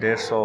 150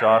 4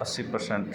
80%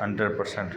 100%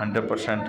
100%۔